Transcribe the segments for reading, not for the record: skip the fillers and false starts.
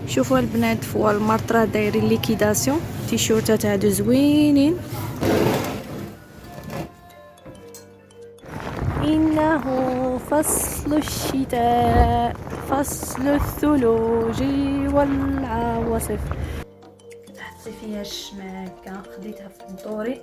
شوفوا البنات في والمارت راه دايرين ليكيداسيون تيشورتات هادو زوينين. انه فصل الشتاء، فصل الثلوج والعواصف. تحطي فيها الشماكه، خديتها في الدوري.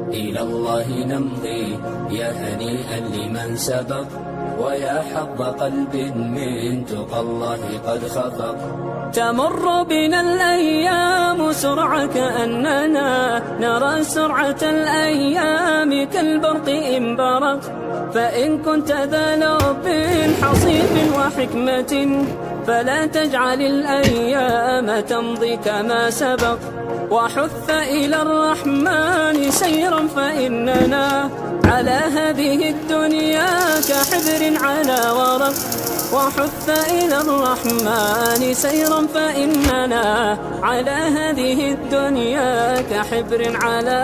إلى الله نمضي يا هنيئا لمن سبق، ويا حظ قلب من تقى الله قد خفق. تمر بنا الأيام سرعة كأننا نرى سرعة الأيام كالبرق إن برق. فإن كنت ذا لب حصيف وحكمة فلا تجعل الأيام تمضي كما سبق. وحث إلى الرحمن سيرا فإننا على هذه الدنيا كحبر على ورق. وحث إلى الرحمن سيرا فإننا على هذه الدنيا كحبر على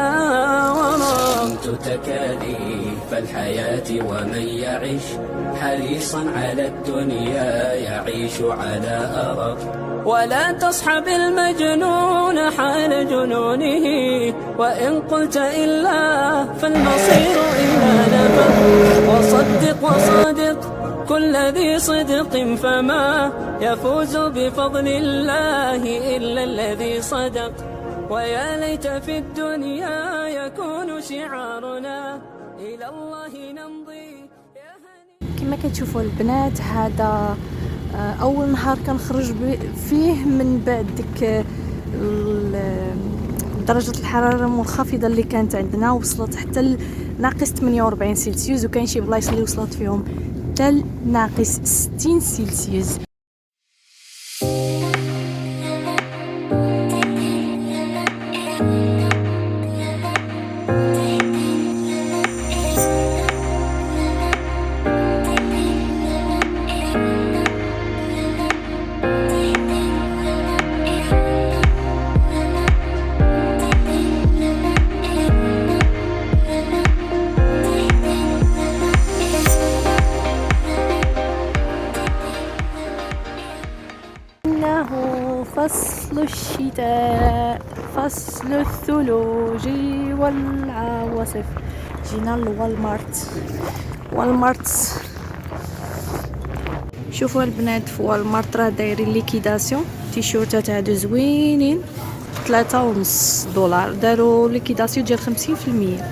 ورق. كنت تكاليف الحياة ومن يعيش حريصا على الدنيا يعيش على أرق. ولا تصحب المجنون حال جنونه، وإن قلت إلا فالمصير إلا نفق. وصدق كل ذي صدق فما يفوز بفضل الله إلا الذي صدق. ويا ليت في الدنيا يكون شعارنا إلى الله نمضي. كما كتشوفوا البنات، هذا اول نهار كنخرج فيه من بعد ديك درجه الحراره المنخفضه اللي كانت عندنا، وصلت حتى ناقص 48 سلسيوس، وكاين شي بلايص اللي وصلت فيهم حتى ناقص 60 سلسيوس. فصل الشتاء، فصل الثلوج والعواصف. جينا والمارت. شوفوا البنات في والمارت راه دايرين ليكيداسيون تيشورتات هادو زوينين $3.50. داروا ليكيداسيون ديال 50%.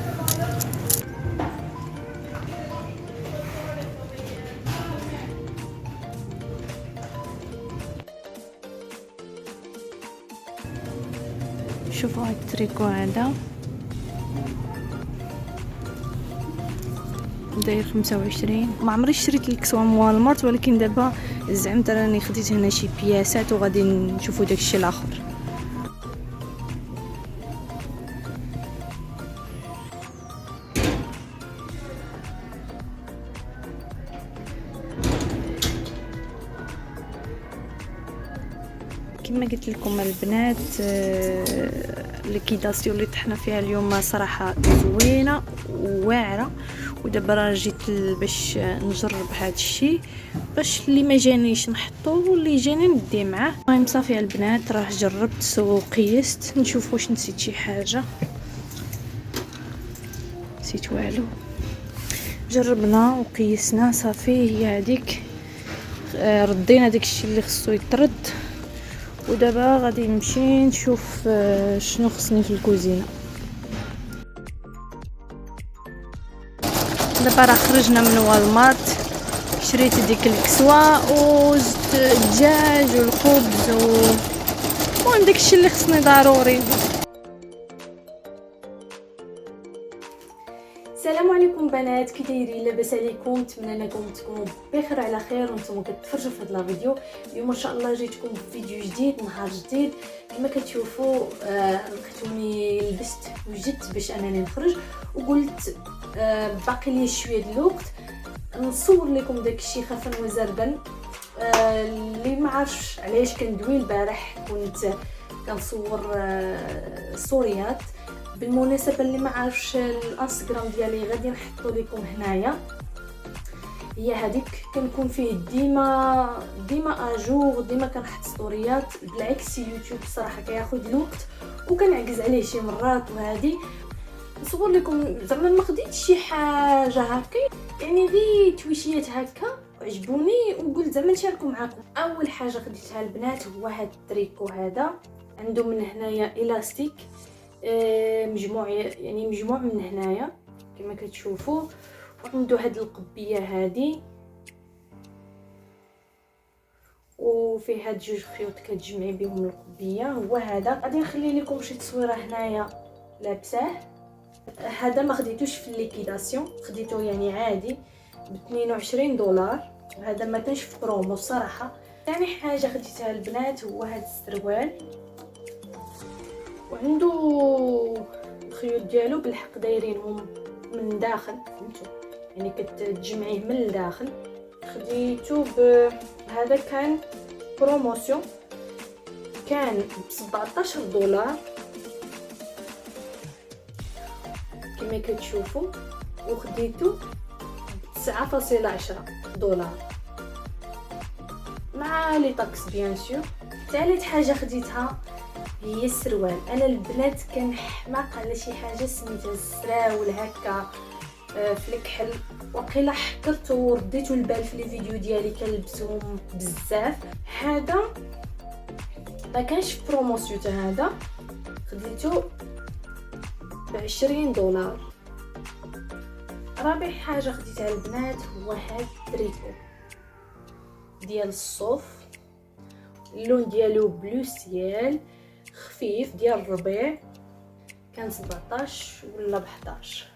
شوفوا هاد التريكو هذا داير 25. ما عمري شريت الكسوه من والمارت، ولكن دابا زعمت راني خديت هنا شي بياسات وغادي نشوفوا داكشي الاخر. كما قلت لكم البنات، ليكيداسيون اللي طحنا فيها اليوم صراحه زوينه وواعره. ودابا راه جيت باش نجرب هذا الشيء، باش اللي ما جانيش نحطو واللي جاني ندي معاه. المهم صافي البنات، راه جربت وقيست نشوف واش نسيت شي حاجه. نسيت والو، جربنا وقيسنا صافي. هي هذيك، ردينا داكشي اللي خصو يطرد. ودابا غادي نمشي نشوف شنو خصني في الكوزينه. دابا راه خرجنا من والمارت، شريت ديك الكسوه وزدت الدجاج والخبز المهم داكشي اللي خصني ضروري. السلام عليكم بنات، كي دايرين؟ لاباس عليكم؟ نتمنى انكم تكونوا بخير على خير وانتم كتفرجوا في هذا الفيديو. اليوم ان شاء الله جيتكم بفيديو جديد، نهار جديد. كما كتشوفوا لقيتوني وجدت باش انني نخرج وقلت باقي لي شويه د الوقت نصور لكم داكشي خفن وزربن. اللي ما عارفش علاش كندوي البارح كنت كنصور ستوريات. بالمناسبه اللي ما عارفش الانستغرام ديالي غادي نحطو لكم هنايا، هي هذيك كنكون فيه ديما اجور، ديما كنحط ستوريات. بالعكس يوتيوب الصراحه كياخذ الوقت وكنعكز عليه شي مرات، وهذه نصور لكم زعما ما خديتش شي حاجه هكا، يعني دي تويشيات هكا عجبوني وقلت زعما نشاركو معاكم. اول حاجه خديتها البنات هو هذا التريكو، هذا عنده من هنايا الاستيك مجموع من هنايا كما كتشوفوا، وعنده هاد القبيه هادي وفيه هاد جوج خيوط كتجمعي بهم القبيه. هو هذا غادي نخلي لكم شي تصويره هنايا لابساه. هذا ما خديتوش في الليكيداسيون، خديته يعني عادي ب $22. هذا ما كانش في برومو الصراحه. ثاني حاجه خديتها البنات هو هذا السروال، وعنده الخيوط ديالو بالحق دايرينهم من داخل، فهمتوا يعني كتجمعيه من الداخل. خديته هذا كان بروموسيون، كان ب $17 كما كتشوفوا، وخديته ب $9.10 مع لي طاكس بيان سور. ثالث حاجه خديتها هي السروال. انا البنات كنحماق على شي حاجه سميتها السراول هكا في الكحل، وقيلا حكرت ورديتو البال في لي فيديو ديالي كنلبسهم بزاف. هذا ما كانش في بروموسيون، هذا خديته ب $20. رابع حاجه خديتها البنات هو هذا التريكو ديال الصوف، اللون ديالو بلو سيال خفيف ديال الربيع، كان 17 ولا ب 11.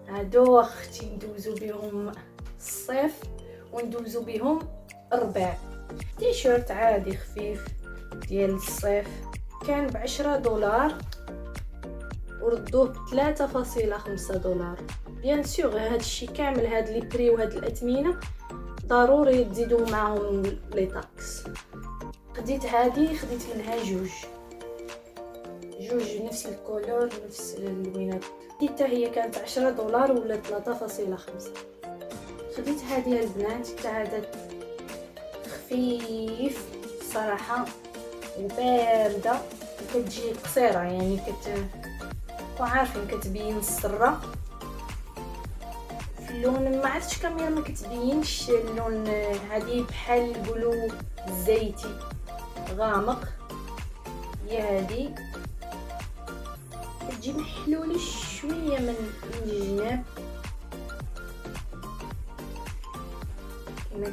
هادو اختي ندوزو بهم الصيف وندوزو بهم الربيع. تيشيرت عادي خفيف ديال الصيف كان ب $10 وردوه ب $3.5. بيان سور هاد الشي كامل، هاد لي بري وهاد الاثمنه ضروري تزيدوا معاهم لي طاكس. خديت منها جوج نفس الكولور نفس اللوينات. خديتها هي كانت $10 ولا 3.5. خديت هذه البنات تاع هذا خفيف صراحه وبارده، كتجي قصيره يعني وعارفين كتبين السره في اللون. ما عرفتش كاميرا ما كتبينش اللون، هذه بحال نقولوا زيتي غامق، هي هذه كتجي محلوله شويه من الجناب كما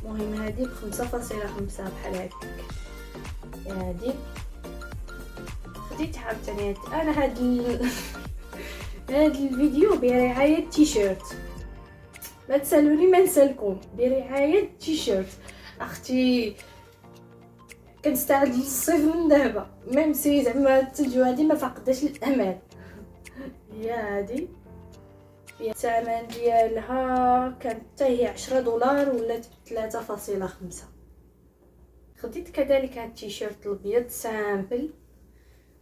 المهم هذه ب 5.5 بحال هكاك. هذه خديت عاوتاني انا هذا الفيديو برعايه تيشيرت، ما تسالوني ما نسالكم، برعايه تيشيرت اختي كنستعد للصيف من دابا، ميم سي زعما الثلج هذه ما فقداش الامان. هي هذه الثمن ديالها كانت حتى هي $10 ولا 3.5. خديت كذلك هاد التيشيرت الابيض سامبل،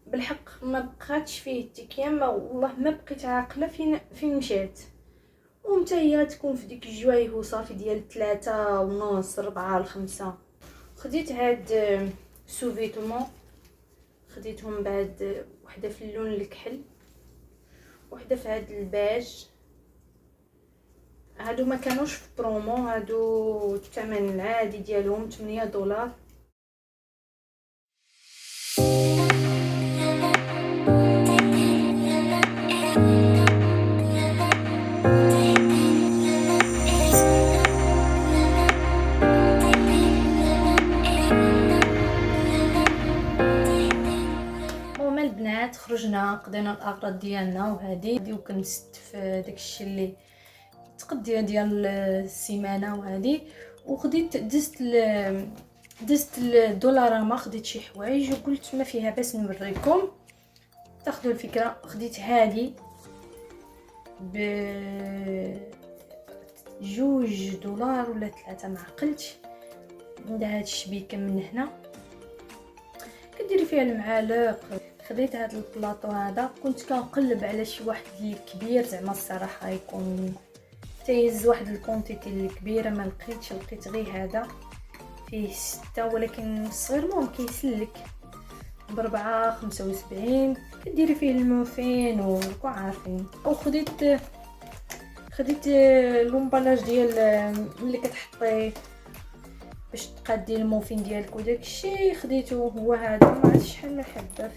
بالحق ما بقاتش فيه التكيام، والله ما بقيت عاقله فين مشات، ومتى هي تكون في ديك الجوايه وصافي ديال 3.5 4 5. خديت هاد سوفيتمون، خديتهم بعد وحده في اللون الكحل وحده في هاد الباج. هادو ما كانوش في برومو، هادو الثمن العادي ديالهم $8. البنات خرجنا قضينا الاغراض ديالنا وهذه وكنست في داكشي اللي تقضيه ديال السيمانه وهذه. وخديت دزت الدولارama، خديت شي حوايج وقلت ما فيها باس نوريكم. تاخذوا الفكره. خديت هذه ب $2 ولا 3 ما عقلتش. عندها هاد الشبيكه من هنا كديري فيها المعالق. خديت هاد البلاطو هذا، كنت كنقلب على شي واحد اللي كبير زعما الصراحه يكون تيز واحد الكونتيتي اللي كبيره، ما لقيتش، لقيت غير هذا فيه 6 ولكن الصغير المهم كيسلك ب4.75. كديري فيه الموفين وكون عارفين. خديت لومبالاج ديال اللي كتحطي باش تقادي الموفين ديالك وداك الشيء. خديته هو هذا، ما عرفتش شحال من حبه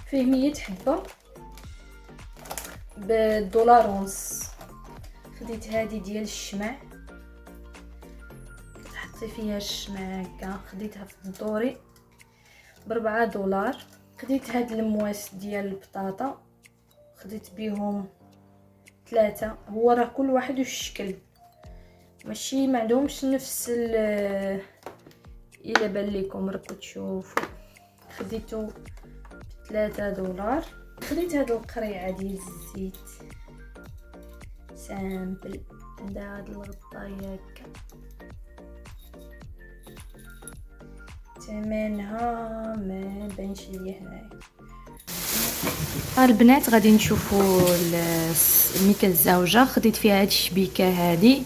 فيه 100 حبه $1.50. خديت هذه ديال الشمع، تحطي فيها الشمع هكا. خديتها في الدوري $4. خديت هاد المواس ديال البطاطا، خديت بيهم 3. هو راه كل واحد والشكل، ماشي ما عندهمش نفس الا بان لكم راكم تشوفوا. خديته $3. خديت هاد القريعه ديال الزيت سامبل، عندها هاد الغطايه هكا، ثمنها ما بانش ليا هنايا. البنات غادي نشوفوا الميكا الزوجه. خديت فيها هاد الشبيكه هذه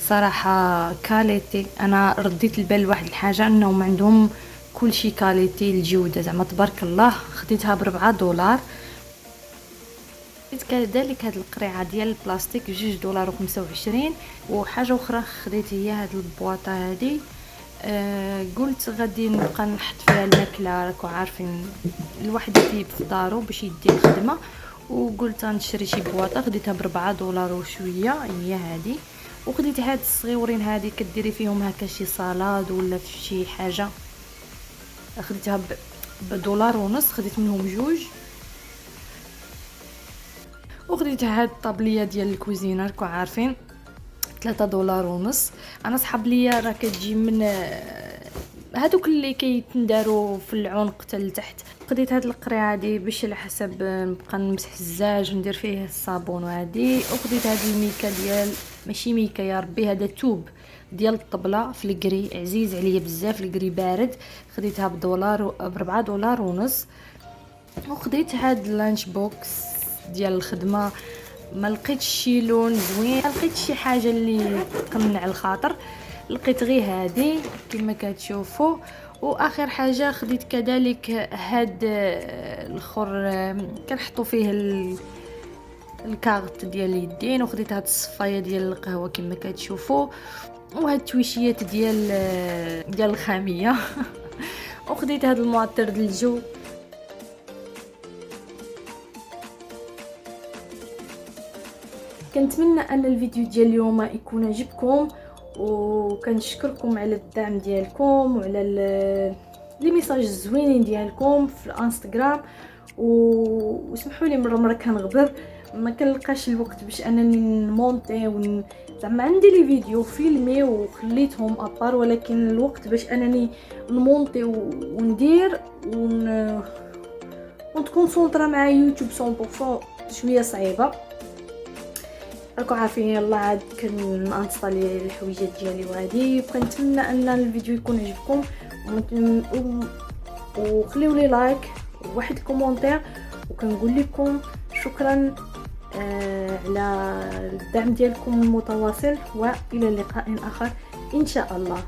صراحه كاليتي. انا رديت البال لواحد الحاجه انهم عندهم كل شيء كاليتي، الجوده زعما تبارك الله. خديتها $4. خديت كذلك هاد القريعه ديال البلاستيك $2.25. وحاجه اخرى خديت هي هاد البواطه هذه. قلت غادي نبقى نحط فيها الماكله، راكم عارفين الواحد يطيب في دارو باش يدي الخدمه، وقلت نشري شي بواطه. خديتها $4 وشويه هي هذه. وخديت هاد الصغيورين هذه كديري فيهم هكا شي صالاد ولا في شي حاجه. خديتها $1.50. خديت منهم 2. وخديت هاد الطابليه ديال الكوزينه راكم عارفين $3.50. انا صحاب ليا راه كتجي من هادوك اللي كيتنداروا في العنق حتى لتحت. خديت هاد القريعه هادي باش على حسب نبقى نمسح الزاج ندير فيه الصابون وهادي. وخديت هاد الميكا ديال ماشي ميكا يا ربي، هذا توب ديال الطبله في الكري، عزيز عليا بزاف، الكري بارد. خديتها $4.50. وخديت هاد اللانش بوكس ديال الخدمه، ما لقيتش شي لون زوين، لقيت شي حاجه اللي تقنع الخاطر، لقيت غير هذه كما كتشوفوا. واخر حاجه خديت كذلك هاد الاخر كنحطوا فيه الكارت ديال اليدين. وخديت هاد الصفايه ديال القهوه كما كتشوفوا، وهاد التويشيات ديال الخاميه. وخديت هاد المعطر ديال الجو. كنتمنى ان الفيديو ديال اليوم يكون عجبكم، وكنشكركم على الدعم ديالكم وعلى لي ميساج الزوينين ديالكم في الانستغرام. وسمحوا لي مره كنغبر، ما كنلقاش الوقت باش انني نمونطي زعما عندي لي فيديو فيلمي وخليتهم ابار، ولكن الوقت باش انني نمونطي وندير ونتكونسونطرا مع يوتيوب 100% شويه صعيبه. راكم عارفين يلا عاد كنانستالي الحويجات ديالي وهادي. وكنتمنى ان الفيديو يكون عجبكم، وخليوا لي لايك وواحد كومونتير. وكنقول لكم شكرا على الدعم ديالكم المتواصل، والى لقاء اخر ان شاء الله.